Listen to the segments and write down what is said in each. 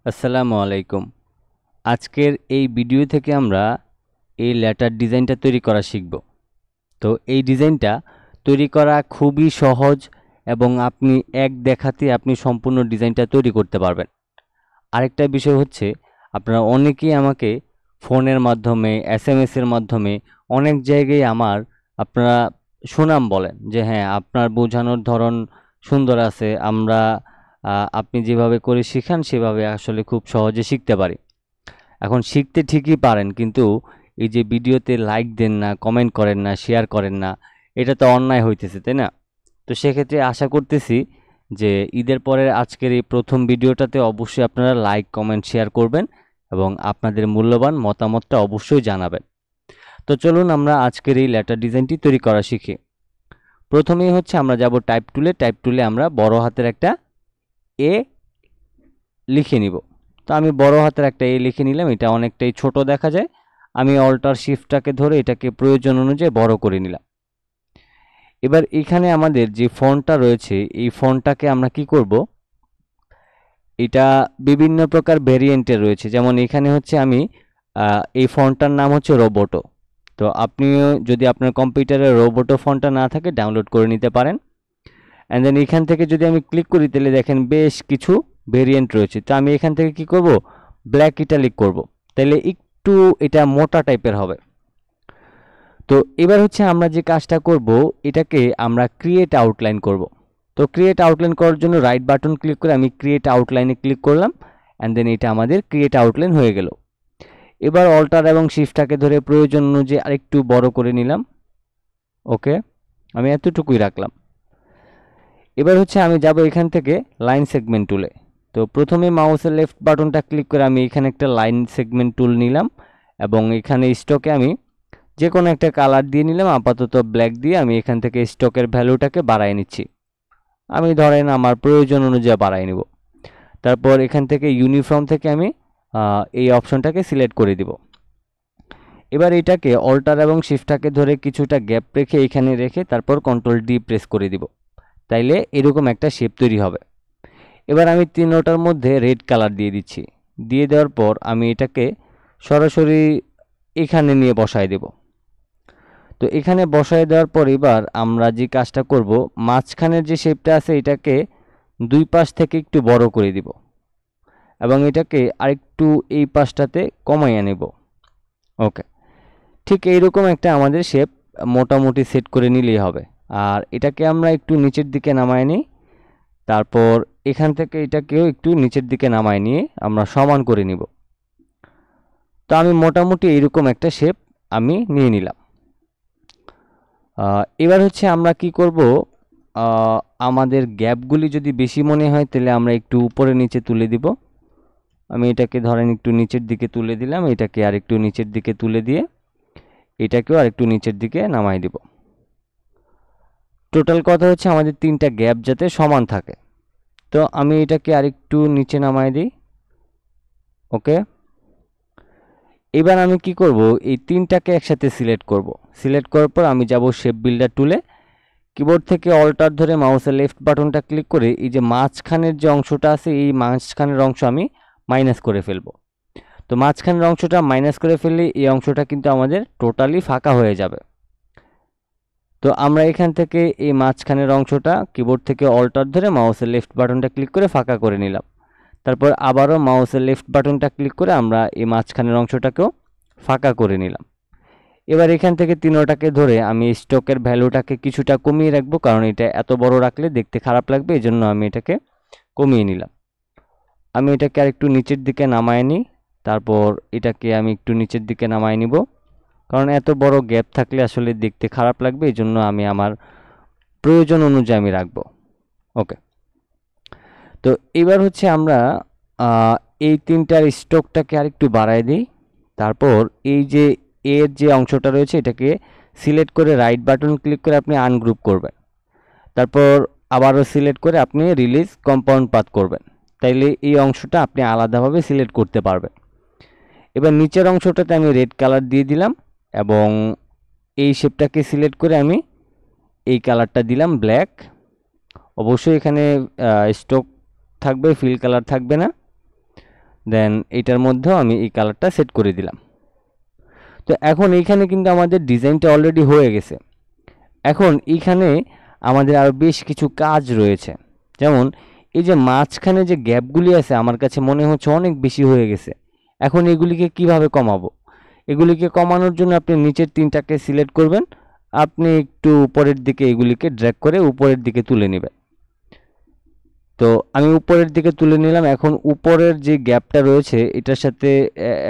আসসালামু আলাইকুম। আজকের এই ভিডিও থেকে আমরা এই লেটার ডিজাইনটা তৈরি করা শিখব। তো এই ডিজাইনটা তৈরি করা খুবই সহজ এবং আপনি এক দেখাতে আপনি সম্পূর্ণ ডিজাইনটা তৈরি করতে পারবেন। আরেকটা বিষয় হচ্ছে, আপনারা অনেকেই আমাকে ফোনের মাধ্যমে এসএমএস এর মাধ্যমে অনেক জায়গায় আপনারা সুনাম বলেন যে হ্যাঁ, আপনার বোঝানোর ধরন সুন্দর আছে, আপনি যেভাবে করে শিখান সেভাবে আসলে খুব সহজে শিখতে পারি। এখন শিখতে ঠিকই পারেন, কিন্তু এই যে ভিডিওতে লাইক দেন না, কমেন্ট করেন না, শেয়ার করেন না, এটা তো অন্যায় হইতেছে, তাই না? তো সেক্ষেত্রে আশা করতেছি যে ঈদের পরের আজকের এই প্রথম ভিডিওটাতে অবশ্যই আপনারা লাইক, কমেন্ট, শেয়ার করবেন এবং আপনাদের মূল্যবান মতামতটা অবশ্যই জানাবেন। তো চলুন আমরা আজকের এই লেটার ডিজাইনটি তৈরি করা শিখি। প্রথমেই হচ্ছে আমরা যাব টাইপ টুলে আমরা বড় হাতের একটা এ লিখে নিব। তো আমি বড় হাতের একটা এ লিখে নিলাম, এটা অনেকটাই ছোট দেখা যায়। আমি অল্টার শিফটটাকে ধরে এটাকে প্রয়োজন অনুযায়ী বড় করে নিলাম। এবার এখানে আমাদের যে ফন্টটা রয়েছে এই ফন্টটাকে আমরা কি করব, এটা বিভিন্ন প্রকার ভেরিয়েন্টের রয়েছে। যেমন এখানে হচ্ছে আমি এই ফন্টটার নাম হচ্ছে রোবোটো। তো আপনিও যদি আপনার কম্পিউটারে রোবোটো ফন্টটা না থাকে ডাউনলোড করে নিতে পারেন। অ্যান্ড দেন এখান থেকে যদি আমি ক্লিক করি তাহলে দেখেন বেশ কিছু ভেরিয়েন্ট রয়েছে। তো আমি এখান থেকে কি করব, ব্ল্যাক ইটালিক করব, তাহলে একটু এটা মোটা টাইপের হবে। তো এবার হচ্ছে আমরা যে কাজটা করব, এটাকে আমরা ক্রিয়েট আউটলাইন করব। তো ক্রিয়েট আউটলাইন করার জন্য রাইট বাটন ক্লিক করে আমি ক্রিয়েট আউটলাইনে ক্লিক করলাম, অ্যান্ড দেন এটা আমাদের ক্রিয়েট আউটলাইন হয়ে গেল। এবার অল্টার এবং শিফটটাকে ধরে প্রয়োজন অনুযায়ী আরেকটু বড় করে নিলাম। ওকে, আমি এতটুকুই রাখলাম। এবার হচ্ছে আমি যাব এখান থেকে লাইন সেগমেন্ট টুলে। তো প্রথমে মাউসের লেফট বাটনটা ক্লিক করে আমি এখানে একটা লাইন সেগমেন্ট টুল নিলাম এবং এখানে স্টকে আমি যে কোনো একটা কালার দিয়ে নিলাম, আপাতত ব্ল্যাক দিয়ে আমি এখান থেকে স্টকের ভ্যালুটাকে বাড়াই নিচ্ছি। আমি ধরেন আমার প্রয়োজন অনুযায়ী বাড়াই নিব। তারপর এখান থেকে ইউনিফর্ম থেকে আমি এই অপশনটাকে সিলেক্ট করে দিব। এবার এটাকে অল্টার এবং শিফটটাকে ধরে কিছুটা গ্যাপ রেখে এখানে রেখে তারপর কন্ট্রোল ডি প্রেস করে দিব, তাইলে এরকম একটা শেপ তৈরি হবে। এবার আমি তিনোটার মধ্যে রেড কালার দিয়ে দিচ্ছি। দিয়ে দেওয়ার পর আমি এটাকে সরাসরি এখানে নিয়ে বসায় দেব। তো এখানে বসায় দেওয়ার পর এবার আমরা যে কাজটা করব, মাঝখানের যে শেপটা আছে এটাকে দুই পাশ থেকে একটু বড় করে দিব এবং এটাকে আরেকটু এই পাশটাতে কমাইয়া নেব। ওকে, ঠিক এইরকম একটা আমাদের শেপ মোটামুটি সেট করে নিলেই হবে। আর এটাকে আমরা একটু নিচের দিকে নামায় নিই, তারপর এখান থেকে এটাকেও একটু নিচের দিকে নামায় নিয়ে আমরা সমান করে নিব। তো আমি মোটামুটি এইরকম একটা শেপ আমি নিয়ে নিলাম। এবার হচ্ছে আমরা কি করব, আমাদের গ্যাপগুলি যদি বেশি মনে হয় তাহলে আমরা একটু উপরে নিচে তুলে দিব। আমি এটাকে ধরেন একটু নিচের দিকে তুলে দিলাম, এটাকে আর একটু নিচের দিকে তুলে দিয়ে এটাকেও আর একটু নিচের দিকে নামাই দিব। টোটাল কথা হচ্ছে আমাদের তিনটা গ্যাপ যাতে সমান থাকে। তো আমি এটাকে আরেকটু নিচে নামাই দিই। ওকে, এবার আমি কি করব, এই তিনটাকে একসাথে সিলেক্ট করব। সিলেক্ট করার পর আমি যাব শেপ বিল্ডার টুলে, কিবোর্ড থেকে অল্টার ধরে মাউসের লেফট বাটনটা ক্লিক করে এই যে মাঝখানের যে অংশটা আছে এই মাঝখানের অংশ আমি মাইনাস করে ফেলব। তো মাঝখানের অংশটা মাইনাস করে ফেললে এই অংশটা কিন্তু আমাদের টোটালি ফাঁকা হয়ে যাবে। তো আমরা এখান থেকে এই মাঝখানের অংশটা কিবোর্ড থেকে অল্টার ধরে মাউসের লেফট বাটনটা ক্লিক করে ফাঁকা করে নিলাম। তারপর আবারও মাউসের লেফট বাটনটা ক্লিক করে আমরা এই মাঝখানের অংশটাকেও ফাঁকা করে নিলাম। এবার এখান থেকে তিনোটাকে ধরে আমি স্টকের ভ্যালুটাকে কিছুটা কমিয়ে রাখবো, কারণ এটা এত বড় রাখলে দেখতে খারাপ লাগবে, এই জন্য আমি এটাকে কমিয়ে নিলাম। আমি এটাকে আর একটু নিচের দিকে নামায় নিই, তারপর এটাকে আমি একটু নিচের দিকে নামায় নিব, কারণ এত বড় গ্যাপ থাকলে আসলে দেখতে খারাপ লাগবে, এই জন্য আমি আমার প্রয়োজন অনুযায়ী আমি রাখবো। ওকে, তো এবার হচ্ছে আমরা এই তিনটার স্টকটাকে আরেকটু বাড়ায় দিই। তারপর এই যে এর যে অংশটা রয়েছে এটাকে সিলেক্ট করে রাইট বাটন ক্লিক করে আপনি আনগ্রুপ করবেন। তারপর আবারও সিলেক্ট করে আপনি রিলিজ কম্পাউন্ড পাথ করবেন, তাইলে এই অংশটা আপনি আলাদাভাবে সিলেক্ট করতে পারবেন। এবার নিচের অংশটাতে আমি রেড কালার দিয়ে দিলাম এবং এই শেপটাকে সিলেক্ট করে আমি এই কালারটা দিলাম ব্ল্যাক। অবশ্যই এখানে স্টক থাকবে, ফিল কালার থাকবে না। দেন এটার মধ্যেও আমি এই কালারটা সেট করে দিলাম। তো এখন এইখানে কিন্তু আমাদের ডিজাইনটা অলরেডি হয়ে গেছে। এখন এইখানে আমাদের আরও বেশ কিছু কাজ রয়েছে, যেমন এই যে মাঝখানে যে গ্যাপগুলি আছে আমার কাছে মনে হচ্ছে অনেক বেশি হয়ে গেছে। এখন এগুলিকে কিভাবে কমাবো? এগুলিকে কমানোর জন্য আপনি নিচের তিনটাকে সিলেক্ট করবেন, আপনি একটু উপরের দিকে এগুলিকে ড্র্যাগ করে উপরের দিকে তুলে নেবেন। তো আমি উপরের দিকে তুলে নিলাম। এখন উপরের যে গ্যাপটা রয়েছে এটার সাথে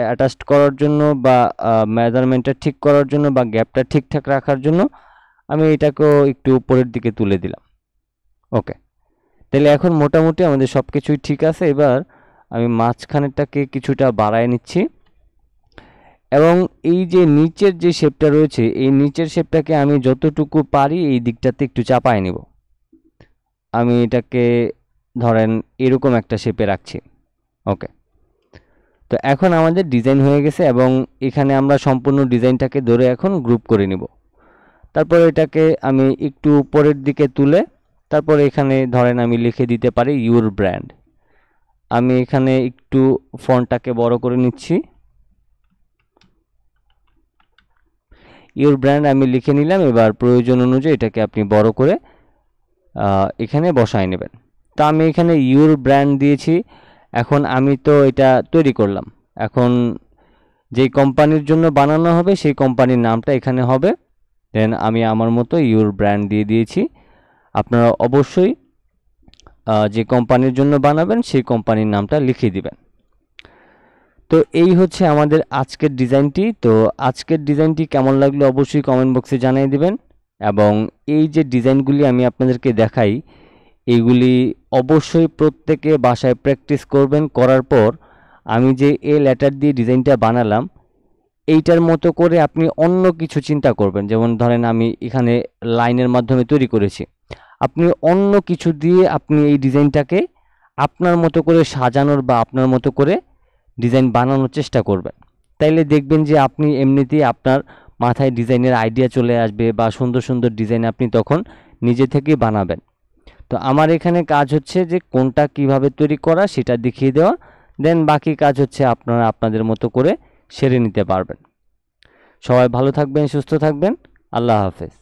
অ্যাটাচড করার জন্য বা মেজারমেন্টটা ঠিক করার জন্য বা গ্যাপটা ঠিকঠাক রাখার জন্য আমি এটাকেও একটু উপরের দিকে তুলে দিলাম। ওকে, তাহলে এখন মোটামুটি আমাদের সব কিছুই ঠিক আছে। এবার আমি মাঝখানেরটাকে কিছুটা বাড়ায় নিচ্ছি এবং এই যে নিচের যে শেপটা রয়েছে এই নিচের শেপটাকে আমি যতটুকু পারি এই দিকটাতে একটু চাপায় নিব। আমি এটাকে ধরেন এরকম একটা শেপে রাখছি। ওকে, তো এখন আমাদের ডিজাইন হয়ে গেছে এবং এখানে আমরা সম্পূর্ণ ডিজাইনটাকে ধরে এখন গ্রুপ করে নিব। তারপর এটাকে আমি একটু উপরের দিকে তুলে তারপর এখানে ধরেন আমি লিখে দিতে পারি ইউর ব্র্যান্ড। আমি এখানে একটু ফন্টটাকে বড় করে নিচ্ছি। ইউর ব্র্যান্ড আমি লিখে নিলাম। এবার প্রয়োজন অনুযায়ী এটাকে আপনি বড় করে এখানে বসায় নেবেন। তো আমি এখানে ইউর ব্র্যান্ড দিয়েছি। এখন আমি তো এটা তৈরি করলাম, এখন যেই কোম্পানির জন্য বানানো হবে সেই কোম্পানির নামটা এখানে হবে। দেন আমি আমার মতো ইউর ব্র্যান্ড দিয়ে দিয়েছি। আপনারা অবশ্যই যে কোম্পানির জন্য বানাবেন সেই কোম্পানির নামটা লিখে দিবেন। তো এই হচ্ছে আমাদের আজকের ডিজাইনটি। তো আজকের ডিজাইনটি কেমন লাগলো অবশ্যই কমেন্ট বক্সে জানিয়ে দিবেন এবং এই যে ডিজাইনগুলি আমি আপনাদেরকে দেখাই এইগুলি অবশ্যই প্রত্যেকে বাসায় প্র্যাকটিস করবেন। করার পর আমি যে এ লেটার দিয়ে ডিজাইনটা বানালাম এইটার মতো করে আপনি অন্য কিছু চিন্তা করবেন। যেমন ধরেন আমি এখানে লাইনের মাধ্যমে তৈরি করেছি, আপনি অন্য কিছু দিয়ে আপনি এই ডিজাইনটাকে আপনার মতো করে সাজানোর বা আপনার মতো করে ডিজাইন বানানোর চেষ্টা করবেন। তাইলে দেখবেন যে আপনি এমনিতেই আপনার মাথায় ডিজাইনের আইডিয়া চলে আসবে বা সুন্দর সুন্দর ডিজাইন আপনি তখন নিজে থেকেই বানাবেন। তো আমার এখানে কাজ হচ্ছে যে কোনটা কিভাবে তৈরি করা সেটা দেখিয়ে দেওয়া, দেন বাকি কাজ হচ্ছে আপনারা আপনাদের মতো করে সেরে নিতে পারবেন। সবাই ভালো থাকবেন, সুস্থ থাকবেন। আল্লাহ হাফেজ।